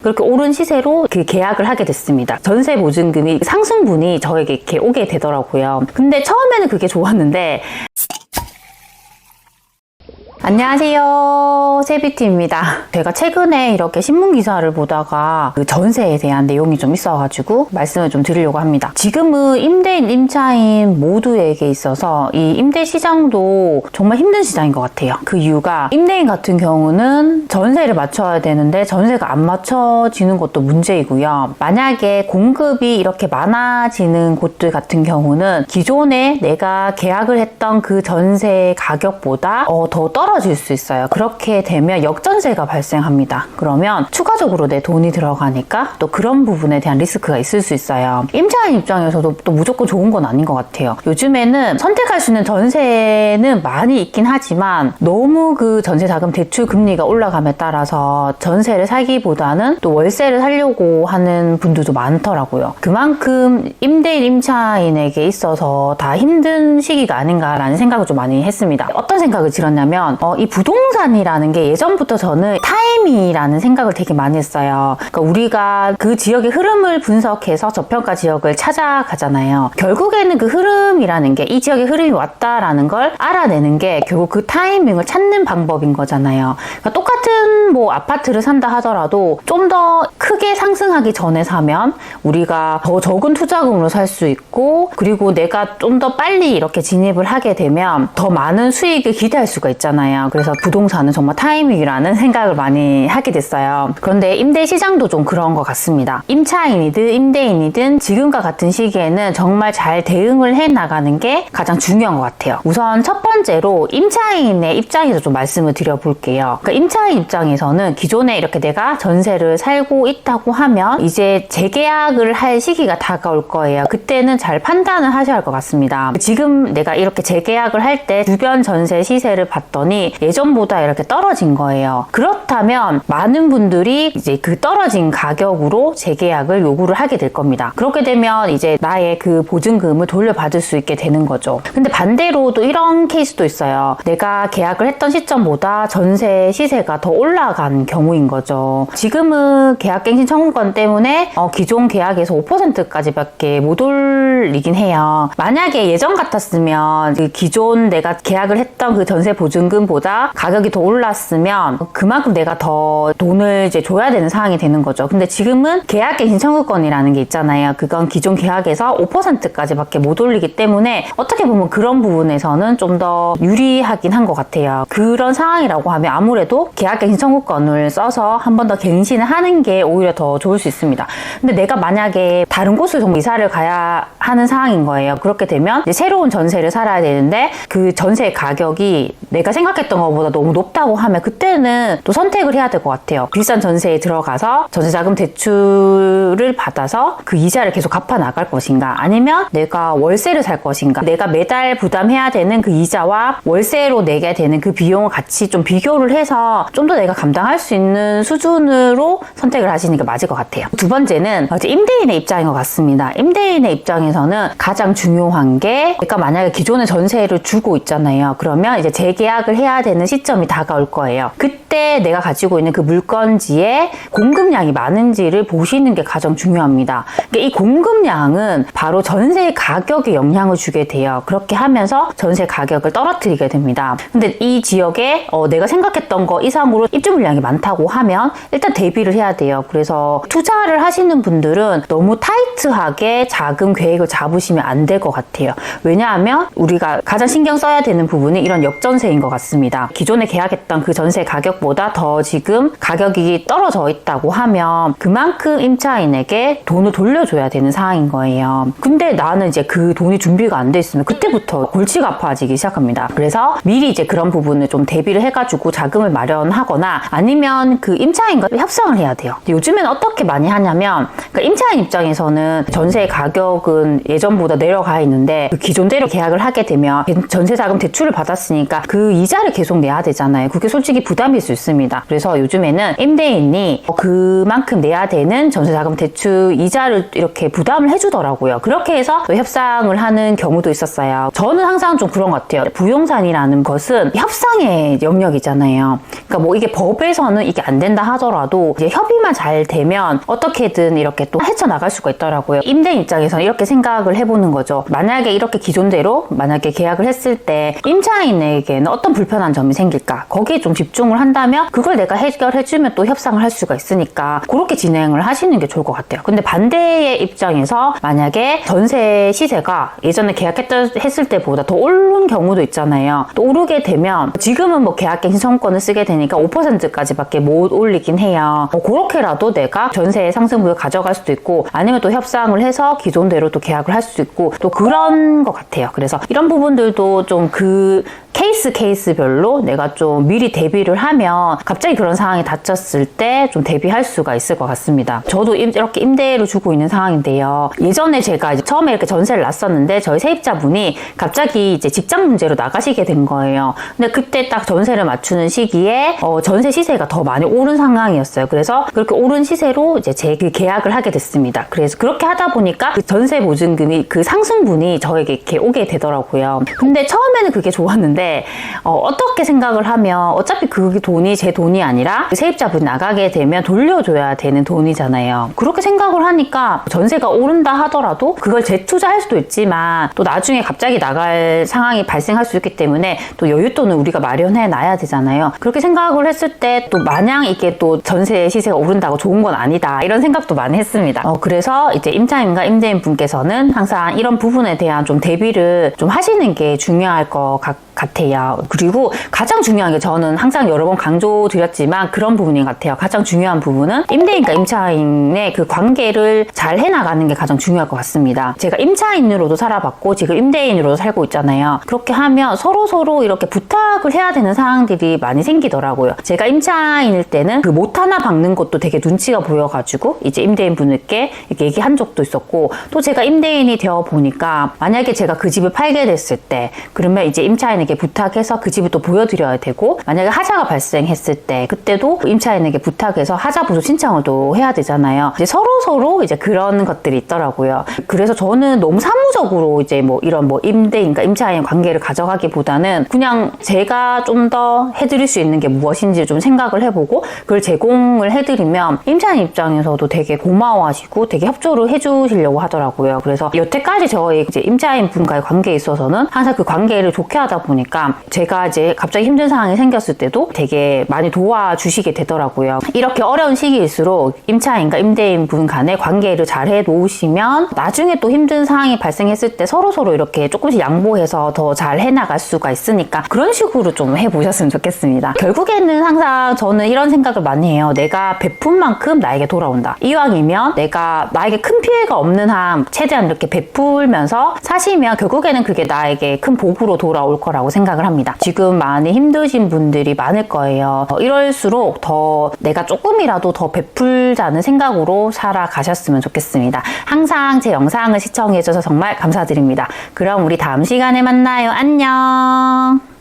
그렇게 오른 시세로 그 계약을 하게 됐습니다. 전세 보증금이 상승분이 저에게 이렇게 오게 되더라고요. 근데 처음에는 그게 좋았는데 안녕하세요, 세비티입니다. 제가 최근에 이렇게 신문기사를 보다가 그 전세에 대한 내용이 좀 있어가지고 말씀을 좀 드리려고 합니다. 지금은 임대인, 임차인 모두에게 있어서 이 임대 시장도 정말 힘든 시장인 것 같아요. 그 이유가 임대인 같은 경우는 전세를 맞춰야 되는데 전세가 안 맞춰지는 것도 문제이고요. 만약에 공급이 이렇게 많아지는 곳들 같은 경우는 기존에 내가 계약을 했던 그 전세 가격보다 더 떨어질 수 있어요. 그렇게 되면 역전세가 발생합니다. 그러면 추가적으로 내 돈이 들어가니까 또 그런 부분에 대한 리스크가 있을 수 있어요. 임차인 입장에서도 또 무조건 좋은 건 아닌 것 같아요. 요즘에는 선택할 수 있는 전세는 많이 있긴 하지만 너무 그 전세 자금 대출 금리가 올라감에 따라서 전세를 사기보다는 또 월세를 살려고 하는 분들도 많더라고요. 그만큼 임대인, 임차인에게 있어서 다 힘든 시기가 아닌가라는 생각을 좀 많이 했습니다. 어떤 생각을 들었냐면 이 부동산이라는 게 예전부터 저는 타임이라는 생각을 되게 많이 했어요. 그러니까 우리가 그 지역의 흐름을 분석해서 저평가 지역을 찾아가잖아요. 결국에는 그 흐름이라는 게 이 지역의 흐름이 왔다라는 걸 알아내는 게 결국 그 타이밍을 찾는 방법인 거잖아요. 그러니까 똑같은 뭐 아파트를 산다 하더라도 좀 더 크게 상승하기 전에 사면 우리가 더 적은 투자금으로 살 수 있고, 그리고 내가 좀 더 빨리 이렇게 진입을 하게 되면 더 많은 수익을 기대할 수가 있잖아요. 그래서 부동산은 정말 타이밍이라는 생각을 많이 하게 됐어요. 그런데 임대 시장도 좀 그런 것 같습니다. 임차인이든 임대인이든 지금과 같은 시기에는 정말 잘 대응을 해 나가는 게 가장 중요한 것 같아요. 우선 첫 번째로 임차인의 입장에서 좀 말씀을 드려볼게요. 그러니까 임차인 입장에서는 기존에 이렇게 내가 전세를 살고 있다고 하면 이제 재계약을 할 시기가 다가올 거예요. 그때는 잘 판단을 하셔야 할 것 같습니다. 지금 내가 이렇게 재계약을 할 때 주변 전세 시세를 봤더니 예전보다 이렇게 떨어진 거예요. 그렇다면 많은 분들이 이제 그 떨어진 가격으로 재계약을 요구를 하게 될 겁니다. 그렇게 되면 이제 나의 그 보증금을 돌려받을 수 있게 되는 거죠. 근데 반대로 또 이런 케이스도 있어요. 내가 계약을 했던 시점보다 전세 시세가 더 올라간 경우인 거죠. 지금은 계약갱신 청구권 때문에 기존 계약에서 5%까지밖에 못 올리긴 해요. 만약에 예전 같았으면 그 기존 내가 계약을 했던 그 전세 보증금보다 가격이 더 올랐으면 그만큼 내가 더 돈을 이제 줘야 되는 상황이 되는 거죠. 근데 지금은 계약갱신 청구권이라는 게 있잖아요. 그건 기존 계약에서 5%까지밖에 못 올리기 때문에 어떻게 보면 그런 부분에서는 좀 더 유리하긴 한 것 같아요. 그런 상황이라고 하면 아무래도 계약갱신 청구권을 써서 한 번 더 갱신을 하는 게 오히려 더 좋을 수 있습니다. 근데 내가 만약에 다른 곳을 좀 이사를 가야 하는 상황인 거예요. 그렇게 되면 이제 새로운 전세를 살아야 되는데 그 전세 가격이 내가 생각했던 것보다 너무 높다고 하면 그때는 또 선택을 해야 될 것 같아요. 비싼 전세에 들어가서 전세자금 대출을 받아서 그 이자를 계속 갚아 나갈 것인가, 아니면 내가 월세를 살 것인가, 내가 매달 부담해야 되는 그 이자와 월세로 내게 되는 그 비용을 같이 좀 비교를 해서 좀 더 내가 감당할 수 있는 수준으로 선택을 하시는 게 맞을 것 같아요. 두 번째는 임대인의 입장인 것 같습니다. 임대인의 입장에서는 가장 중요한 게 내가 만약에 기존에 전세를 주고 있잖아요. 그러면 이제 재계약을 해야 되는 시점이 다가올 거예요. 그때 내가 가지고 있는 그 물건지에 공급량이 많은지를 보시는 게 가장 중요합니다. 그러니까 이 공급량은 바로 전세 가격에 영향을 주게 돼요. 그렇게 하면서 전세 가격을 떨어뜨리게 됩니다. 근데 이 지역에 내가 생각했던 거 이상으로 입주 물량이 많다고 하면 일단 대비를 해야 돼요. 그래서 투자를 하시는 분들은 너무 타이트하게 자금 계획을 잡으시면 안 될 것 같아요. 왜냐하면 우리가 가장 신경 써야 되는 부분이 이런 역전세인 것 같습니다. 기존에 계약했던 그 전세 가격보다 더 지금 가격이 떨어져 있다고 하면 그만큼 임차인에게 돈을 돌려줘야 되는 상황인 거예요. 근데 나는 이제 그 돈이 준비가 안 돼 있으면 그때부터 골치가 아파지기 시작합니다. 그래서 미리 이제 그런 부분을 좀 대비를 해가지고 자금을 마련하거나 아니면 그 임차인과 협상을 해야 돼요. 요즘에는 어떻게 많이 하냐면 그러니까 임차인 입장에서는 전세 가격은 예전보다 내려가 있는데 그 기존대로 계약을 하게 되면 전세 자금 대출을 받았으니까 그 이자 이자를 계속 내야 되잖아요. 그게 솔직히 부담일 수 있습니다. 그래서 요즘에는 임대인이 그만큼 내야 되는 전세자금 대출 이자를 이렇게 부담을 해주더라고요. 그렇게 해서 또 협상을 하는 경우도 있었어요. 저는 항상 좀 그런 것 같아요. 부동산이라는 것은 협상의 영역이잖아요. 그러니까 뭐 이게 법에서는 이게 안 된다 하더라도 이제 협의만 잘 되면 어떻게든 이렇게 또 헤쳐나갈 수가 있더라고요. 임대인 입장에서는 이렇게 생각을 해보는 거죠. 만약에 이렇게 기존대로 만약에 계약을 했을 때 임차인에게는 어떤 불편한 점이 생길까? 거기에 좀 집중을 한다면 그걸 내가 해결해주면 또 협상을 할 수가 있으니까 그렇게 진행을 하시는 게 좋을 것 같아요. 근데 반대의 입장에서 만약에 전세 시세가 예전에 계약했을 때보다 더 오른 경우도 있잖아요. 또 오르게 되면 지금은 뭐 계약갱 신청권을 쓰게 되니까 5%까지밖에 못 올리긴 해요. 그렇게라도 내가 전세의 상승분을 가져갈 수도 있고 아니면 또 협상을 해서 기존대로 또 계약을 할 수도 있고 또 그런 것 같아요. 그래서 이런 부분들도 좀 그 케이스별로 내가 좀 미리 대비를 하면 갑자기 그런 상황이 닥쳤을 때 좀 대비할 수가 있을 것 같습니다. 저도 이렇게 임대를 주고 있는 상황인데요. 예전에 제가 이제 처음에 이렇게 전세를 놨었는데 저희 세입자분이 갑자기 이제 직장 문제로 나가시게 된 거예요. 근데 그때 딱 전세를 맞추는 시기에 전세 시세가 더 많이 오른 상황이었어요. 그래서 그렇게 오른 시세로 이제 제 그 계약을 하게 됐습니다. 그래서 그렇게 하다 보니까 그 전세 보증금이 그 상승분이 저에게 이렇게 오게 되더라고요. 근데 처음에는 그게 좋았는데 어떻게 생각을 하면 어차피 그 돈이 제 돈이 아니라 그 세입자분이 나가게 되면 돌려줘야 되는 돈이잖아요. 그렇게 생각을 하니까 전세가 오른다 하더라도 그걸 재투자할 수도 있지만 또 나중에 갑자기 나갈 상황이 발생할 수 있기 때문에 또 여윳돈을 우리가 마련해 놔야 되잖아요. 그렇게 생각을 했을 때 또 마냥 이게 또 전세 시세가 오른다고 좋은 건 아니다 이런 생각도 많이 했습니다. 그래서 이제 임차인과 임대인 분께서는 항상 이런 부분에 대한 좀 대비를 좀 하시는 게 중요할 것 같아요. 그리고 가장 중요한 게 저는 항상 여러 번 강조드렸지만 그런 부분인 것 같아요. 가장 중요한 부분은 임대인과 임차인의 그 관계를 잘 해나가는 게 가장 중요할 것 같습니다. 제가 임차인으로도 살아봤고 지금 임대인으로도 살고 있잖아요. 그렇게 하면 서로 이렇게 부탁을 해야 되는 상황들이 많이 생기더라고요. 제가 임차인일 때는 그 못 하나 박는 것도 되게 눈치가 보여가지고 이제 임대인 분들께 이렇게 얘기한 적도 있었고 또 제가 임대인이 되어 보니까 만약에 제가 그 집을 팔게 됐을 때 그러면 이제 임차인에게 부탁해서 그 집을 또 보여드려야 되고 만약에 하자가 발생했을 때 그때도 임차인에게 부탁해서 하자 보수 신청을 또 해야 되잖아요. 이제 서로 이제 그런 것들이 있더라고요. 그래서 저는 너무 사무적으로 이제 뭐 이런 뭐 임대인과 임차인 관계를 가져가기보다는 그냥 제가 좀 더 해드릴 수 있는 게 무엇인지 좀 생각을 해보고 그걸 제공을 해드리면 임차인 입장에서도 되게 고마워하시고 되게 협조를 해주시려고 하더라고요. 그래서 여태까지 저희 이제 임차인 분과의 관계에 있어서는 항상 그 관계를 좋게 하다 보니까 제가 이제 갑자기 힘든 상황이 생겼을 때도 되게 많이 도와주시게 되더라고요. 이렇게 어려운 시기일수록 임차인과 임대인 분 간의 관계를 잘 해놓으시면 나중에 또 힘든 상황이 발생했을 때 서로 이렇게 조금씩 양보해서 더 잘 해나갈 수가 있으니까 그런 식으로 좀 해보셨으면 좋겠습니다. 결국에는 항상 저는 이런 생각을 많이 해요. 내가 베푼 만큼 나에게 돌아온다. 이왕이면 내가 나에게 큰 피해가 없는 한 최대한 이렇게 베풀면서 사시면 결국에는 그게 나에게 큰 복으로 돌아올 거라고 생각을 합니다. 지금 많이 힘드신 분들이 많을 거예요. 이럴수록 더 내가 조금이라도 더 베풀자는 생각으로 살아가셨으면 좋겠습니다. 항상 제 영상을 시청해주셔서 정말 감사드립니다. 그럼 우리 다음 시간에 만나요. 안녕.